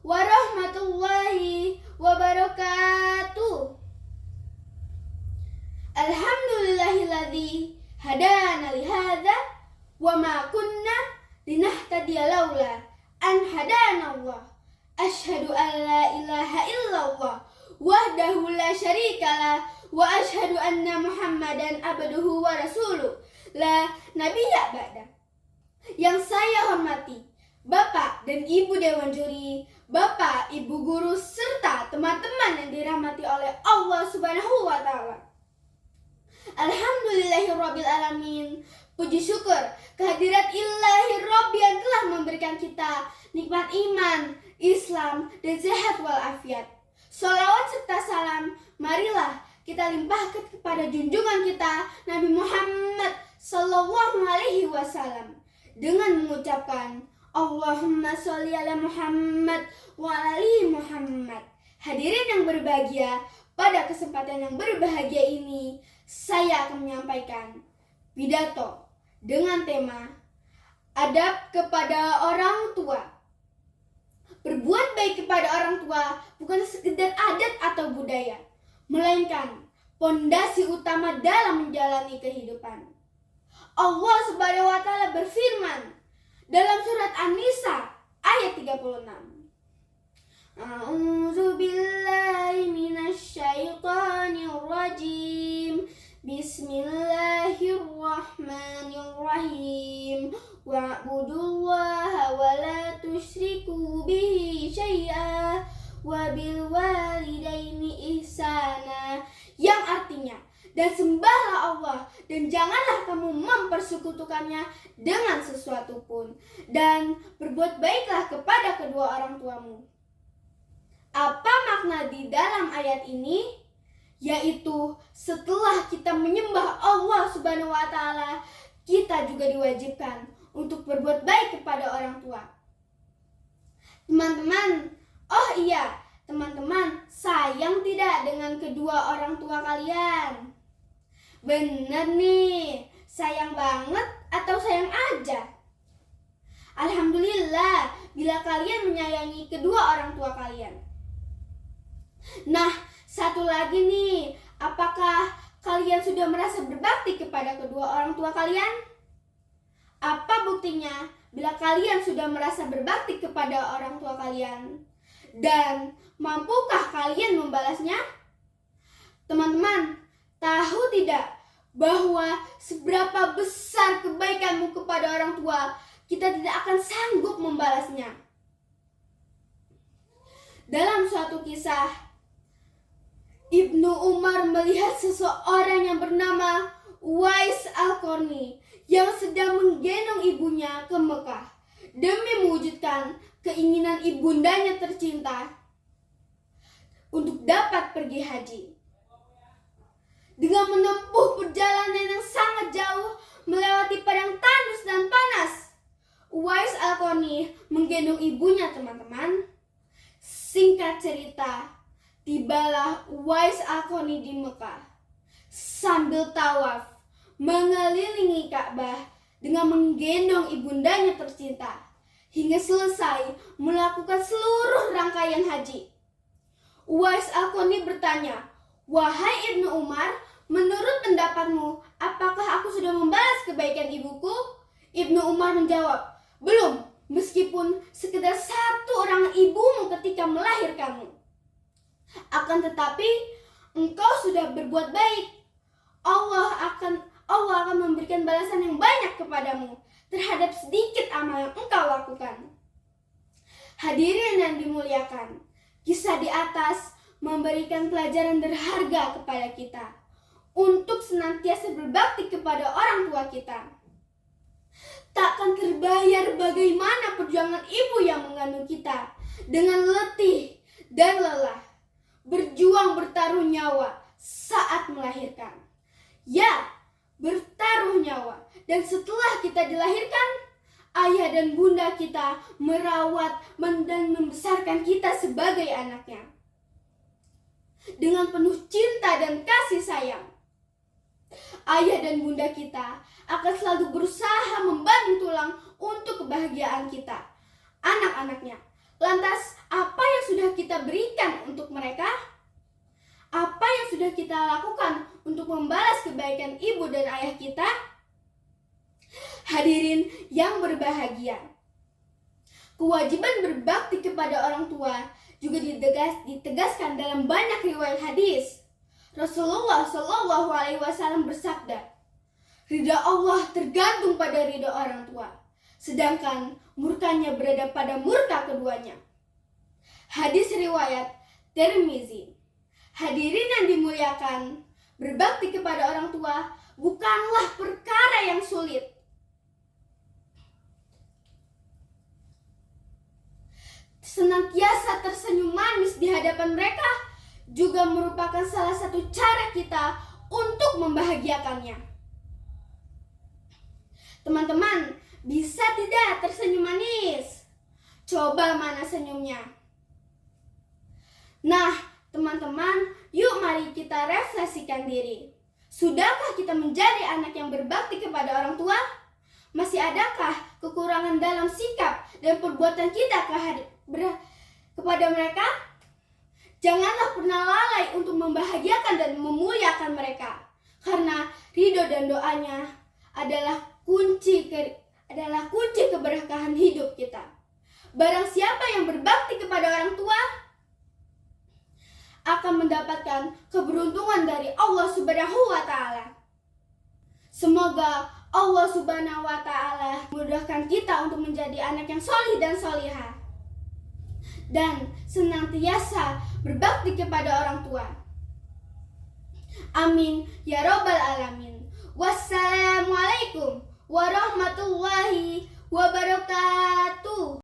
warahmatullahi wabarakatuh. Alhamdulillahilladzi hadana lihadza wa ma kunna linahtadiya laula an hadanallah. Asyhadu an la ilaha illallah wahdahu la syarikalah wa asyhadu anna Muhammadan abduhu wa rasuluh la nabiyya ba'da. Yang saya hormati Bapak dan Ibu Dewan Juri, Bapak, Ibu Guru, serta teman-teman yang dirahmati oleh Allah Subhanahu wa Ta'ala. Alhamdulillahirabbil alamin. Puji syukur kehadirat Ilahi Rabbi yang telah memberikan kita nikmat iman, Islam, dan sehat walafiat. Sholawat serta salam marilah kita limpahkan kepada junjungan kita Nabi Muhammad sallallahu alaihi wasallam dengan mengucapkan Allahumma sholli ala Muhammad wa ali Muhammad. Hadirin yang berbahagia, pada kesempatan yang berbahagia ini saya akan menyampaikan pidato dengan tema adab kepada orang tua. Berbuat baik kepada orang tua bukan sekedar adat atau budaya, melainkan pondasi utama dalam menjalani kehidupan. Allah Subhanahu wa Ta'ala berfirman dalam surat An-Nisa ayat 36. A'udzu billahi minasy syaithanir rajim. Bismillahirrahmanirrahim. Wa'budullaha wa la tusyriku bihi syai'a wa bil walidaini ihsana. Yang artinya, dan sembahlah Allah dan janganlah kamu mempersekutukannya dengan sesuatu pun, dan berbuat baiklah kepada kedua orang tuamu. Apa makna di dalam ayat ini? Yaitu setelah kita menyembah Allah Subhanahu wa Ta'ala, kita juga diwajibkan untuk berbuat baik kepada orang tua. Teman-teman, oh iya, teman-teman sayang tidak dengan kedua orang tua kalian? Bener nih, sayang banget atau sayang aja? Alhamdulillah bila kalian menyayangi kedua orang tua kalian. Nah, satu lagi nih, apakah kalian sudah merasa berbakti kepada kedua orang tua kalian? Apa buktinya bila kalian sudah merasa berbakti kepada orang tua kalian? Dan mampukah kalian membalasnya? Teman-teman, tahu tidak bahwa seberapa besar kebaikanmu kepada orang tua, kita tidak akan sanggup membalasnya. Dalam suatu kisah, Ibnu Umar melihat seseorang yang bernama Uwais Al-Qarni yang sedang menggendong ibunya ke Mekah demi mewujudkan keinginan ibundanya tercinta untuk dapat pergi haji. Dengan menempuh perjalanan yang sangat jauh melewati padang tandus dan panas, Uwais Al-Qarni menggendong ibunya, teman-teman. Singkat cerita, tibalah Uwais Al-Qarni di Mekah sambil tawaf mengelilingi Ka'bah dengan menggendong ibundanya tercinta hingga selesai melakukan seluruh rangkaian haji. Uwais Al-Qarni bertanya, "Wahai Ibnu Umar, menurut pendapatmu, apakah aku sudah membalas kebaikan ibuku?" Ibnu Umar menjawab, "Belum, meskipun sekedar satu orang ibumu ketika melahirkanmu. Akan tetapi, engkau sudah berbuat baik. Allah akan memberikan balasan yang banyak kepadamu terhadap sedikit amal yang engkau lakukan." Hadirin yang dimuliakan, kisah di atas memberikan pelajaran berharga kepada kita untuk senantiasa berbakti kepada orang tua kita. Takkan terbayar bagaimana perjuangan ibu yang mengandung kita dengan letih dan lelah, berjuang bertaruh nyawa saat melahirkan. Ya, bertaruh nyawa. Dan setelah kita dilahirkan, ayah dan bunda kita merawat dan membesarkan kita sebagai anaknya dengan penuh cinta dan kasih sayang. Ayah dan bunda kita akan selalu berusaha membanting tulang untuk kebahagiaan kita, anak-anaknya. Lantas, apa yang sudah kita berikan untuk mereka? Apa yang sudah kita lakukan untuk membalas kebaikan ibu dan ayah kita? Hadirin yang berbahagia, kewajiban berbakti kepada orang tua juga ditegaskan dalam banyak riwayat hadis. Rasulullah Shallallahu Alaihi Wasallam bersabda, ridha Allah tergantung pada ridha orang tua, sedangkan murkanya berada pada murka keduanya. Hadis riwayat Tirmizi. Hadirin yang dimuliakan, berbakti kepada orang tua bukanlah perkara yang sulit. Senantiasa tersenyum manis di hadapan mereka juga merupakan salah satu cara kita untuk membahagiakannya. Teman-teman, bisa tidak tersenyum manis? Coba mana senyumnya? Nah, teman-teman, yuk mari kita refleksikan diri. Sudahkah kita menjadi anak yang berbakti kepada orang tua? Masih adakah kekurangan dalam sikap dan perbuatan kita kepada mereka? Janganlah pernah lalai untuk membahagiakan dan memuliakan mereka, karena ridho dan doanya adalah kunci keberkahan hidup kita. Barang siapa yang berbakti kepada orang tua akan mendapatkan keberuntungan dari Allah Subhanahu wa Ta'ala. Semoga Allah Subhanahu wa Ta'ala memudahkan kita untuk menjadi anak yang solih dan solihah, dan senantiasa berbakti kepada orang tua. Amin ya Rabbal Alamin. Wassalamualaikum warahmatullahi wabarakatuh.